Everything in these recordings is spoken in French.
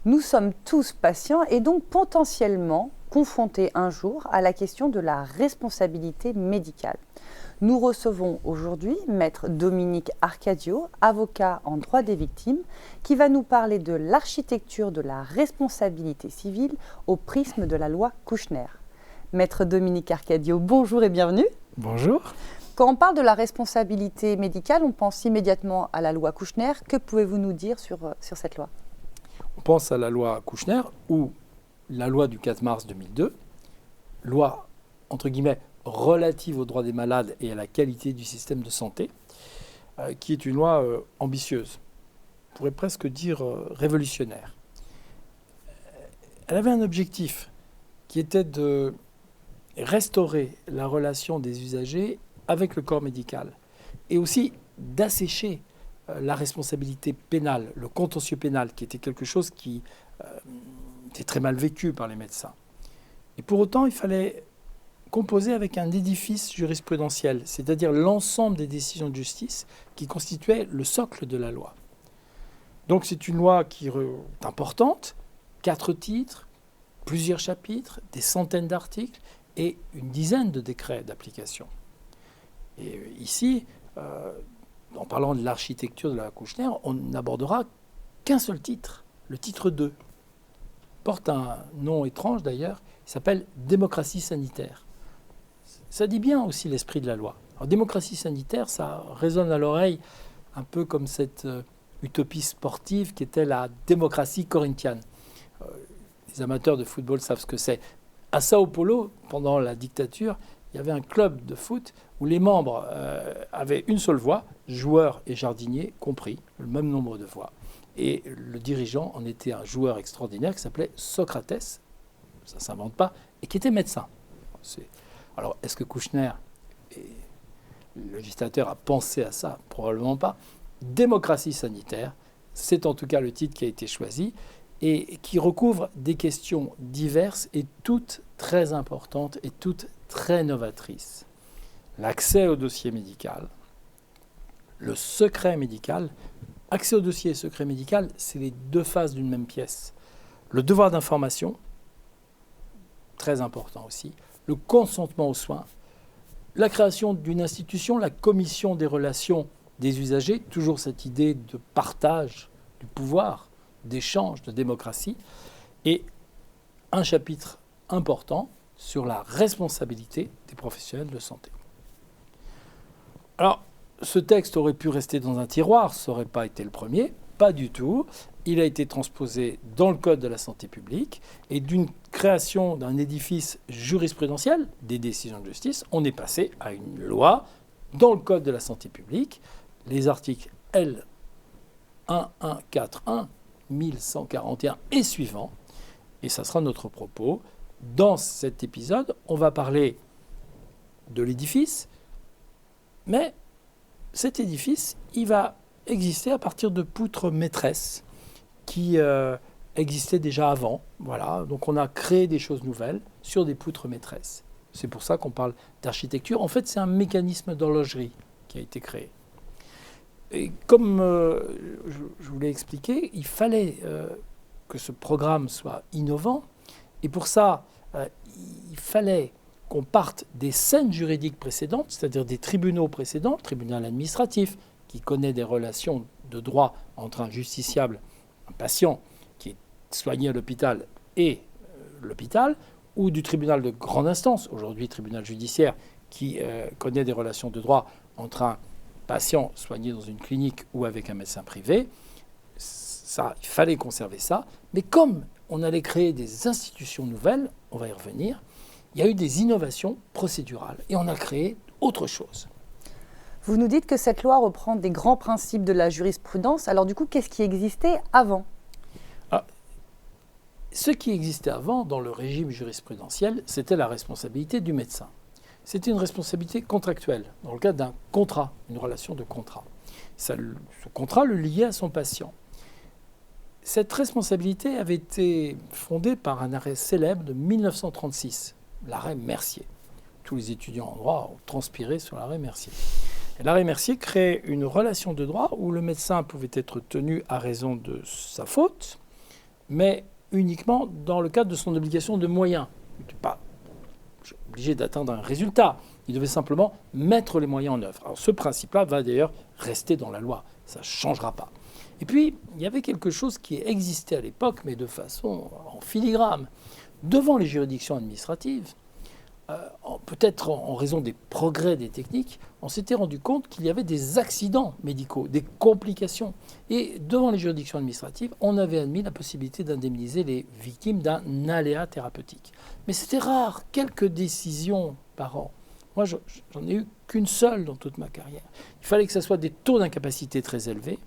Nous sommes tous patients et donc potentiellement confrontés un jour à la question de la responsabilité médicale. Nous recevons aujourd'hui Maître Dominique Arcadio, avocat en droit des victimes, qui va nous parler de l'architecture de la responsabilité civile au prisme de la loi Kouchner. Maître Dominique Arcadio, bonjour et bienvenue. Bonjour. Quand on parle de la responsabilité médicale, on pense immédiatement à la loi Kouchner. Que pouvez-vous nous dire sur cette loi ? On pense à la loi Kouchner ou la loi du 4 mars 2002, loi entre guillemets relative aux droits des malades et à la qualité du système de santé, qui est une loi ambitieuse, on pourrait presque dire révolutionnaire. Elle avait un objectif qui était de restaurer la relation des usagers avec le corps médical et aussi d'assécher la responsabilité pénale, le contentieux pénal, qui était quelque chose qui était très mal vécu par les médecins. Et pour autant, il fallait composer avec un édifice jurisprudentiel, c'est-à-dire l'ensemble des décisions de justice qui constituaient le socle de la loi. Donc c'est une loi qui est importante, 4 titres, plusieurs chapitres, des centaines d'articles et une dizaine de décrets d'application. Et ici, en parlant de l'architecture de la loi Kouchner, on n'abordera qu'un seul titre, le titre 2. Il porte un nom étrange d'ailleurs, il s'appelle « Démocratie sanitaire ». Ça dit bien aussi l'esprit de la loi. Alors, démocratie sanitaire, ça résonne à l'oreille un peu comme cette utopie sportive qui était la démocratie corinthienne. Les amateurs de football savent ce que c'est. À Sao Paulo, pendant la dictature, il y avait un club de foot où les membres avaient une seule voix, joueurs et jardiniers compris, le même nombre de voix. Et le dirigeant en était un joueur extraordinaire qui s'appelait Socrates, ça ne s'invente pas, et qui était médecin. Alors, est-ce que Kouchner et le législateur a pensé à ça ? Probablement pas. Démocratie sanitaire, c'est en tout cas le titre qui a été choisi et qui recouvre des questions diverses et toutes très importantes et toutes très novatrices. L'accès au dossier médical, le secret médical. Accès au dossier et secret médical, c'est les deux faces d'une même pièce. Le devoir d'information, très important aussi. Le consentement aux soins, la création d'une institution, la commission des relations des usagers, toujours cette idée de partage du pouvoir, d'échange, de démocratie, et un chapitre important sur la responsabilité des professionnels de santé. Alors, ce texte aurait pu rester dans un tiroir, ça n'aurait pas été le premier, pas du tout. Il a été transposé dans le Code de la santé publique et d'une création d'un édifice jurisprudentiel, des décisions de justice, on est passé à une loi dans le Code de la santé publique, les articles L 1141, 1141 et suivants. Et ça sera notre propos. Dans cet épisode, on va parler de l'édifice, mais cet édifice, il va exister à partir de poutres maîtresses qui existaient déjà avant. Voilà. Donc on a créé des choses nouvelles sur des poutres maîtresses. C'est pour ça qu'on parle d'architecture. En fait, c'est un mécanisme d'horlogerie qui a été créé. Et comme je vous l'ai expliqué, il fallait que ce programme soit innovant. Et pour ça, il fallait qu'on parte des scènes juridiques précédentes, c'est-à-dire des tribunaux précédents, le tribunal administratif, qui connaît des relations de droit entre un justiciable, un patient qui est soigné à l'hôpital et l'hôpital, ou du tribunal de grande instance, aujourd'hui tribunal judiciaire, qui connaît des relations de droit entre un patient soigné dans une clinique ou avec un médecin privé. Ça, il fallait conserver ça. Mais comme on allait créer des institutions nouvelles, on va y revenir, il y a eu des innovations procédurales et on a créé autre chose. Vous nous dites que cette loi reprend des grands principes de la jurisprudence. Alors du coup, qu'est-ce qui existait avant ? Ce qui existait avant dans le régime jurisprudentiel, c'était la responsabilité du médecin. C'était une responsabilité contractuelle, dans le cadre d'un contrat, une relation de contrat. Ce contrat le liait à son patient. Cette responsabilité avait été fondée par un arrêt célèbre de 1936, l'arrêt Mercier. Tous les étudiants en droit ont transpiré sur l'arrêt Mercier. Et l'arrêt Mercier crée une relation de droit où le médecin pouvait être tenu à raison de sa faute mais uniquement dans le cadre de son obligation de moyens. Il n'était pas obligé d'atteindre un résultat. Il devait simplement mettre les moyens en œuvre. Alors ce principe-là va d'ailleurs rester dans la loi. Ça ne changera pas. Et puis, il y avait quelque chose qui existait à l'époque, mais de façon en filigrane. Devant les juridictions administratives, peut-être en raison des progrès des techniques, on s'était rendu compte qu'il y avait des accidents médicaux, des complications. Et devant les juridictions administratives, on avait admis la possibilité d'indemniser les victimes d'un aléa thérapeutique. Mais c'était rare, quelques décisions par an. Moi, j'en ai eu qu'une seule dans toute ma carrière. Il fallait que ce soit des taux d'incapacité très élevés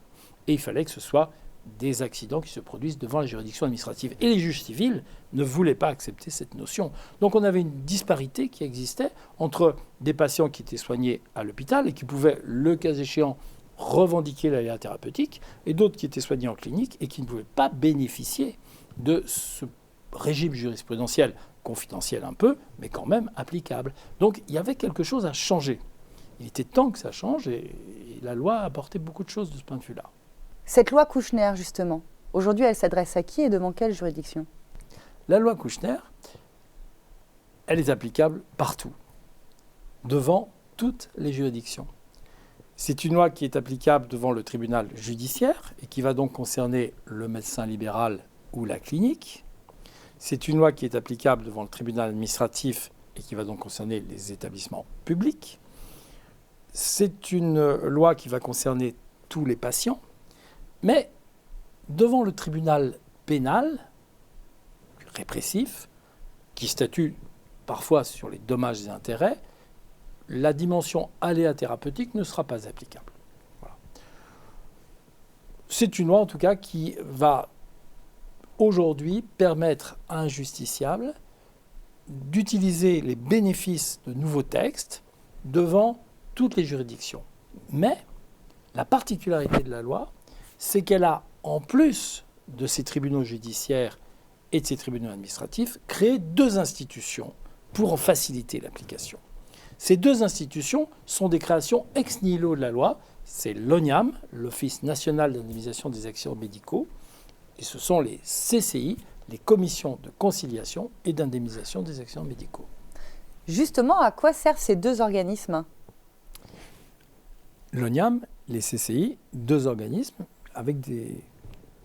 et il fallait que ce soit des accidents qui se produisent devant la juridiction administrative. Et les juges civils ne voulaient pas accepter cette notion. Donc on avait une disparité qui existait entre des patients qui étaient soignés à l'hôpital et qui pouvaient, le cas échéant, revendiquer l'aléa thérapeutique, et d'autres qui étaient soignés en clinique et qui ne pouvaient pas bénéficier de ce régime jurisprudentiel, confidentiel un peu, mais quand même applicable. Donc il y avait quelque chose à changer. Il était temps que ça change et la loi a apporté beaucoup de choses de ce point de vue-là. Cette loi Kouchner, justement, aujourd'hui, elle s'adresse à qui et devant quelle juridiction ? La loi Kouchner, elle est applicable partout, devant toutes les juridictions. C'est une loi qui est applicable devant le tribunal judiciaire et qui va donc concerner le médecin libéral ou la clinique. C'est une loi qui est applicable devant le tribunal administratif et qui va donc concerner les établissements publics. C'est une loi qui va concerner tous les patients. Mais devant le tribunal pénal, répressif, qui statue parfois sur les dommages et intérêts, la dimension aléa thérapeutique ne sera pas applicable. Voilà. C'est une loi en tout cas qui va aujourd'hui permettre à un justiciable d'utiliser les bénéfices de nouveaux textes devant toutes les juridictions. Mais la particularité de la loi, c'est qu'elle a, en plus de ces tribunaux judiciaires et de ces tribunaux administratifs, créé deux institutions pour en faciliter l'application. Ces deux institutions sont des créations ex nihilo de la loi. C'est l'ONIAM, l'Office national d'indemnisation des accidents médicaux, et ce sont les CCI, les commissions de conciliation et d'indemnisation des accidents médicaux. Justement, à quoi servent ces deux organismes ? L'ONIAM, les CCI, deux organismes avec des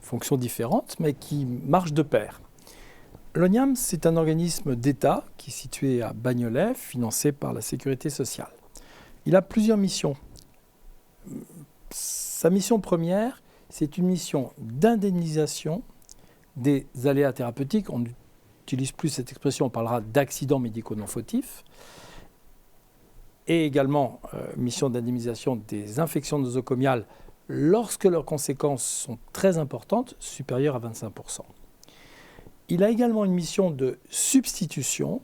fonctions différentes, mais qui marchent de pair. L'ONIAM, c'est un organisme d'État qui est situé à Bagnolet, financé par la Sécurité sociale. Il a plusieurs missions. Sa mission première, c'est une mission d'indemnisation des aléas thérapeutiques. On n'utilise plus cette expression, on parlera d'accidents médicaux non fautifs. Et également, mission d'indemnisation des infections nosocomiales lorsque leurs conséquences sont très importantes, supérieures à 25%. Il a également une mission de substitution.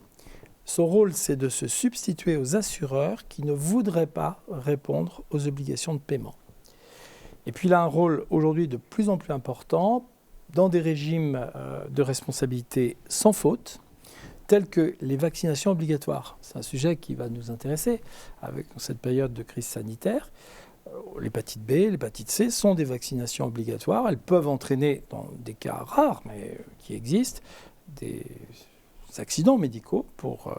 Son rôle, c'est de se substituer aux assureurs qui ne voudraient pas répondre aux obligations de paiement. Et puis il a un rôle aujourd'hui de plus en plus important dans des régimes de responsabilité sans faute, tels que les vaccinations obligatoires. C'est un sujet qui va nous intéresser avec cette période de crise sanitaire. L'hépatite B, l'hépatite C sont des vaccinations obligatoires. Elles peuvent entraîner, dans des cas rares, mais qui existent, des accidents médicaux pour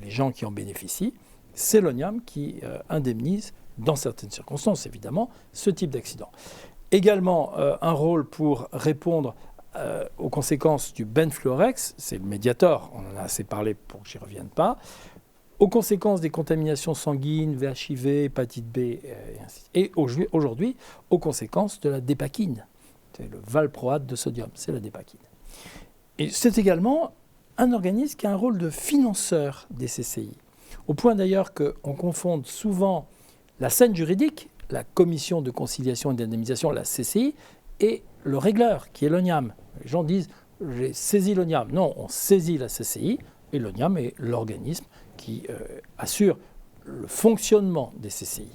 les gens qui en bénéficient. C'est l'ONIAM qui indemnise, dans certaines circonstances évidemment, ce type d'accident. Également, un rôle pour répondre aux conséquences du benfluorex, c'est le Mediator, on en a assez parlé pour que j'y revienne pas, aux conséquences des contaminations sanguines, VHIV, hépatite B, et aujourd'hui aux conséquences de la dépakine. C'est le valproate de sodium, c'est la dépakine. Et c'est également un organisme qui a un rôle de financeur des CCI, au point d'ailleurs qu'on confonde souvent la scène juridique, la commission de conciliation et d'indemnisation, la CCI, et le régleur, qui est l'ONIAM. Les gens disent « j'ai saisi l'ONIAM ». Non, on saisit la CCI, et l'ONIAM est l'organisme qui assure le fonctionnement des CCI.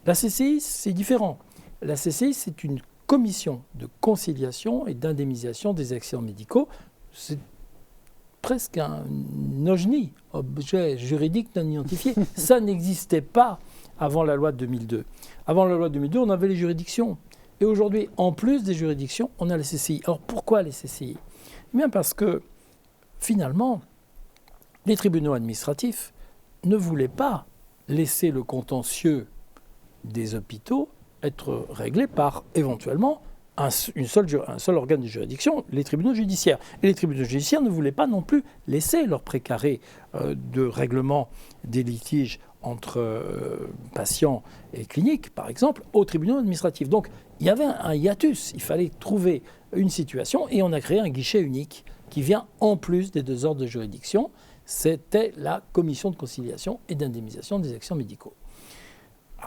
La CCI, c'est différent. La CCI, c'est une commission de conciliation et d'indemnisation des accidents médicaux. C'est presque un OJNI, objet juridique non identifié. Ça n'existait pas avant la loi de 2002. Avant la loi de 2002, on avait les juridictions. Et aujourd'hui, en plus des juridictions, on a les CCI. Alors pourquoi les CCI ? Eh bien parce que finalement, les tribunaux administratifs ne voulaient pas laisser le contentieux des hôpitaux être réglé par éventuellement un seul organe de juridiction, les tribunaux judiciaires. Et les tribunaux judiciaires ne voulaient pas non plus laisser leur précaré de règlement des litiges entre patients et cliniques, par exemple, aux tribunaux administratifs. Donc, il y avait un hiatus. Il fallait trouver une situation et on a créé un guichet unique qui vient en plus des 2 ordres de juridiction. C'était la commission de conciliation et d'indemnisation des accidents médicaux.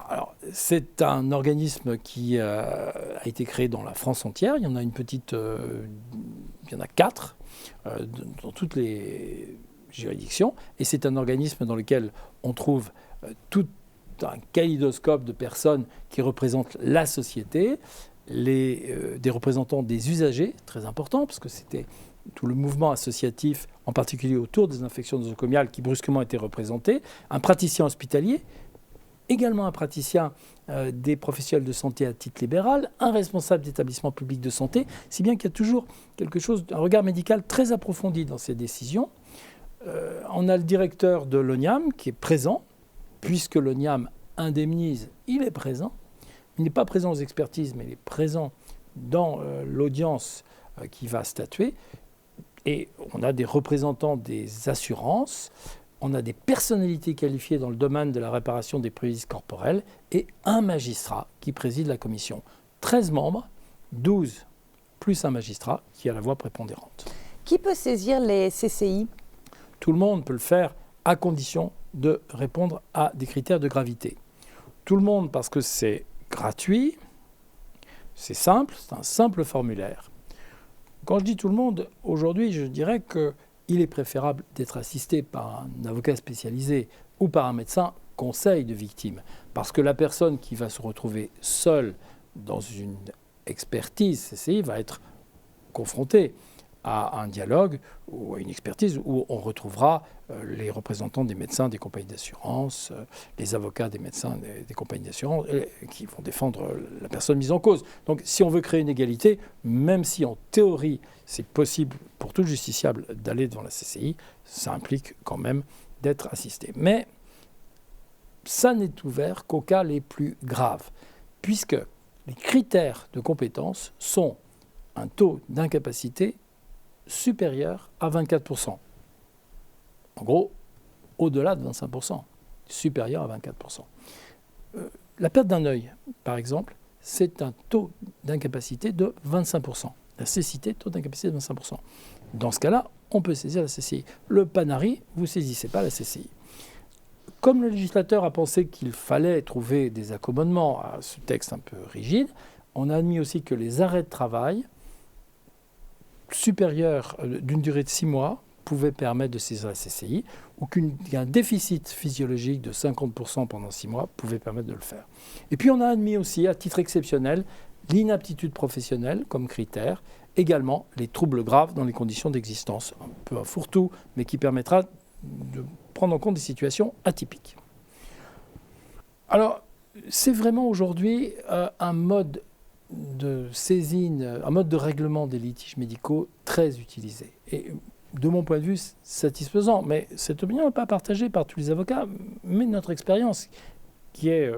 Alors, c'est un organisme qui a été créé dans la France entière. Il y en a il y en a 4 dans toutes les juridictions. Et c'est un organisme dans lequel on trouve tout un kaléidoscope de personnes qui représentent la société, des représentants des usagers, très important, parce que c'était tout le mouvement associatif, en particulier autour des infections nosocomiales, qui brusquement était représenté, un praticien hospitalier, également un praticien des professionnels de santé à titre libéral, un responsable d'établissement public de santé, si bien qu'il y a toujours un regard médical très approfondi dans ces décisions. On a le directeur de l'ONIAM qui est présent, puisque l'ONIAM indemnise, il est présent. Il n'est pas présent aux expertises, mais il est présent dans l'audience qui va statuer. Et on a des représentants des assurances, on a des personnalités qualifiées dans le domaine de la réparation des préjudices corporels et un magistrat qui préside la commission. 13 membres, 12 plus un magistrat qui a la voix prépondérante. Qui peut saisir les CCI ? Tout le monde peut le faire à condition de répondre à des critères de gravité. Tout le monde parce que c'est gratuit, c'est simple, c'est un simple formulaire. Quand je dis tout le monde, aujourd'hui, je dirais qu'il est préférable d'être assisté par un avocat spécialisé ou par un médecin conseil de victime. Parce que la personne qui va se retrouver seule dans une expertise CCI va être confrontée à un dialogue ou à une expertise où on retrouvera les représentants des médecins des compagnies d'assurance, les avocats des médecins des compagnies d'assurance qui vont défendre la personne mise en cause. Donc si on veut créer une égalité, même si en théorie c'est possible pour tout justiciable d'aller devant la CCI, ça implique quand même d'être assisté. Mais ça n'est ouvert qu'aux cas les plus graves, puisque les critères de compétence sont un taux d'incapacité supérieur à 24%. En gros, au-delà de 25%, supérieur à 24%. La perte d'un œil, par exemple, c'est un taux d'incapacité de 25%. La cécité, taux d'incapacité de 25%. Dans ce cas-là, on peut saisir la CCI. Le PANARI, vous ne saisissez pas la CCI. Comme le législateur a pensé qu'il fallait trouver des accommodements à ce texte un peu rigide, on a admis aussi que les arrêts de travail supérieur d'une durée de 6 mois pouvait permettre de saisir la CCI, ou qu'un déficit physiologique de 50% pendant 6 mois pouvait permettre de le faire. Et puis on a admis aussi, à titre exceptionnel, l'inaptitude professionnelle comme critère, également les troubles graves dans les conditions d'existence, un peu un fourre-tout, mais qui permettra de prendre en compte des situations atypiques. Alors, c'est vraiment aujourd'hui un mode de saisine, un mode de règlement des litiges médicaux très utilisé. Et de mon point de vue, satisfaisant. Mais cette opinion n'est pas partagée par tous les avocats, mais notre expérience, qui est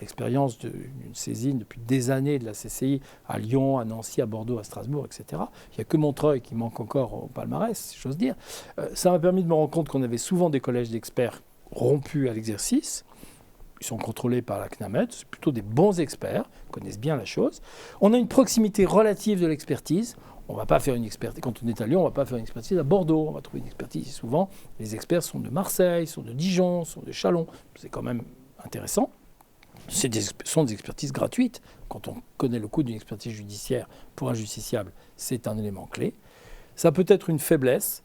l'expérience d'une saisine depuis des années de la CCI à Lyon, à Nancy, à Bordeaux, à Strasbourg, etc. Il n'y a que Montreuil qui manque encore au palmarès, si j'ose dire. Ça m'a permis de me rendre compte qu'on avait souvent des collèges d'experts rompus à l'exercice. Ils sont contrôlés par la CNAMET, c'est plutôt des bons experts, connaissent bien la chose. On a une proximité relative de l'expertise. On ne va pas faire une expertise, quand on est à Lyon, on ne va pas faire une expertise à Bordeaux. On va trouver une expertise souvent. Les experts sont de Marseille, sont de Dijon, sont de Châlons. C'est quand même intéressant. Ce sont des expertises gratuites. Quand on connaît le coût d'une expertise judiciaire pour un justiciable, c'est un élément clé. Ça peut être une faiblesse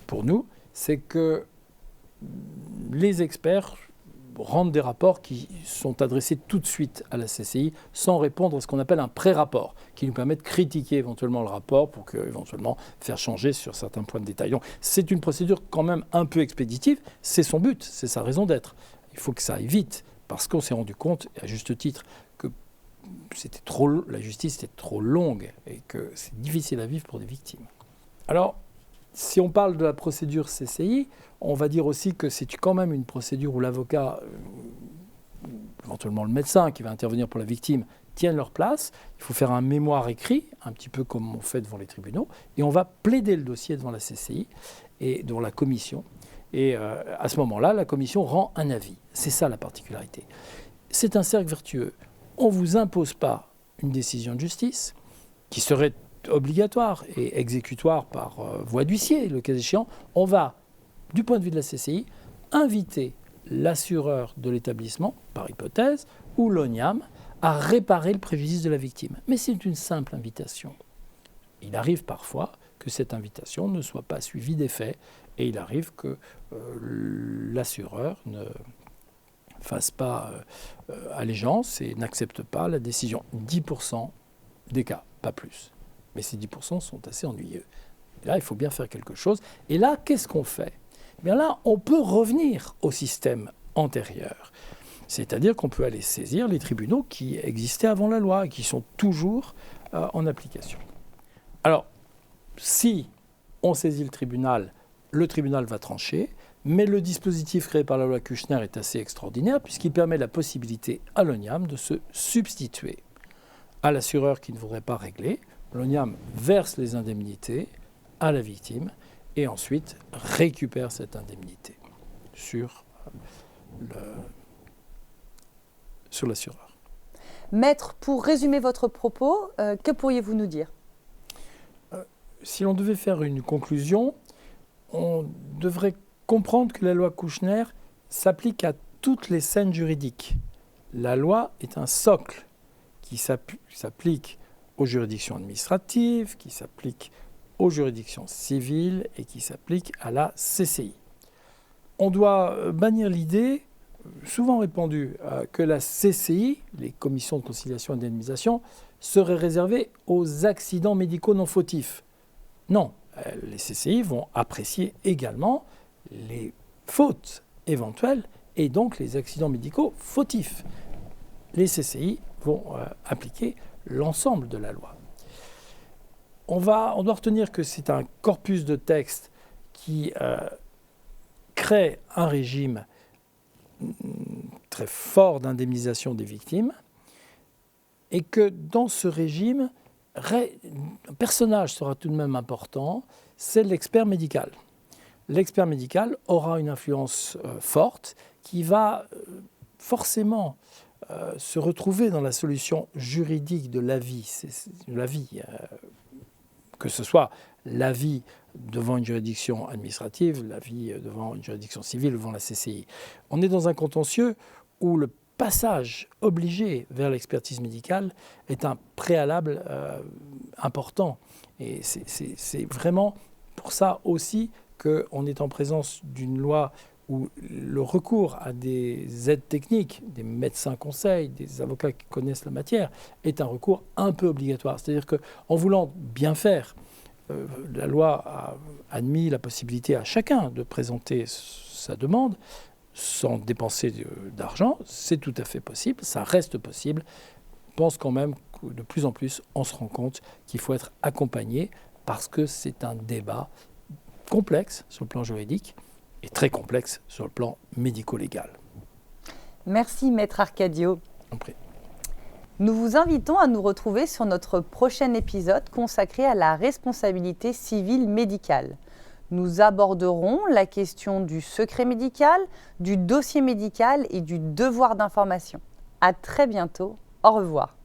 pour nous, c'est que les experts rendent des rapports qui sont adressés tout de suite à la CCI sans répondre à ce qu'on appelle un pré-rapport, qui nous permet de critiquer éventuellement le rapport pour éventuellement faire changer sur certains points de détail. Donc c'est une procédure quand même un peu expéditive, c'est son but, c'est sa raison d'être. Il faut que ça aille vite, parce qu'on s'est rendu compte, à juste titre, que la justice était trop longue et que c'est difficile à vivre pour des victimes. Alors, si on parle de la procédure CCI, on va dire aussi que c'est quand même une procédure où l'avocat, éventuellement le médecin qui va intervenir pour la victime, tiennent leur place. Il faut faire un mémoire écrit, un petit peu comme on fait devant les tribunaux, et on va plaider le dossier devant la CCI et devant la commission. Et à ce moment-là, la commission rend un avis. C'est ça la particularité. C'est un cercle vertueux. On ne vous impose pas une décision de justice qui serait obligatoire et exécutoire par voie d'huissier, le cas échéant. On va, du point de vue de la CCI, inviter l'assureur de l'établissement, par hypothèse, ou l'ONIAM, à réparer le préjudice de la victime. Mais c'est une simple invitation. Il arrive parfois que cette invitation ne soit pas suivie des faits, et il arrive que l'assureur ne fasse pas allégeance et n'accepte pas la décision. 10% des cas, pas plus. Mais ces 10% sont assez ennuyeux. Et là, il faut bien faire quelque chose. Et là, qu'est-ce qu'on fait ? Eh bien là, on peut revenir au système antérieur. C'est-à-dire qu'on peut aller saisir les tribunaux qui existaient avant la loi et qui sont toujours en application. Alors, si on saisit le tribunal va trancher, mais le dispositif créé par la loi Kouchner est assez extraordinaire puisqu'il permet la possibilité à l'ONIAM de se substituer à l'assureur qui ne voudrait pas régler. L'ONIAM verse les indemnités à la victime et ensuite récupère cette indemnité sur l'assureur. Maître, pour résumer votre propos, que pourriez-vous nous dire ? Si l'on devait faire une conclusion, on devrait comprendre que la loi Kouchner s'applique à toutes les scènes juridiques. La loi est un socle qui s'applique aux juridictions administratives, qui s'applique aux juridictions civiles et qui s'applique à la CCI. On doit bannir l'idée, souvent répandue, que la CCI, les commissions de conciliation et d'indemnisation, serait réservée aux accidents médicaux non fautifs. Non, les CCI vont apprécier également les fautes éventuelles et donc les accidents médicaux fautifs. Les CCI vont appliquer l'ensemble de la loi. On doit retenir que c'est un corpus de textes qui crée un régime très fort d'indemnisation des victimes et que dans ce régime, un personnage sera tout de même important, c'est l'expert médical. L'expert médical aura une influence forte qui va forcément se retrouver dans la solution juridique de l'avis. Que ce soit l'avis devant une juridiction administrative, l'avis devant une juridiction civile, devant la CCI. On est dans un contentieux où le passage obligé vers l'expertise médicale est un préalable important. Et c'est vraiment pour ça aussi qu'on est en présence d'une loi où le recours à des aides techniques, des médecins conseils, des avocats qui connaissent la matière, est un recours un peu obligatoire. C'est-à-dire qu'en voulant bien faire, la loi a admis la possibilité à chacun de présenter sa demande sans dépenser d'argent. C'est tout à fait possible, ça reste possible. Je pense quand même que de plus en plus, on se rend compte qu'il faut être accompagné parce que c'est un débat complexe sur le plan juridique et très complexe sur le plan médico-légal. Merci, Maître Arcadio. En prie. Nous vous invitons à nous retrouver sur notre prochain épisode consacré à la responsabilité civile médicale. Nous aborderons la question du secret médical, du dossier médical et du devoir d'information. À très bientôt. Au revoir.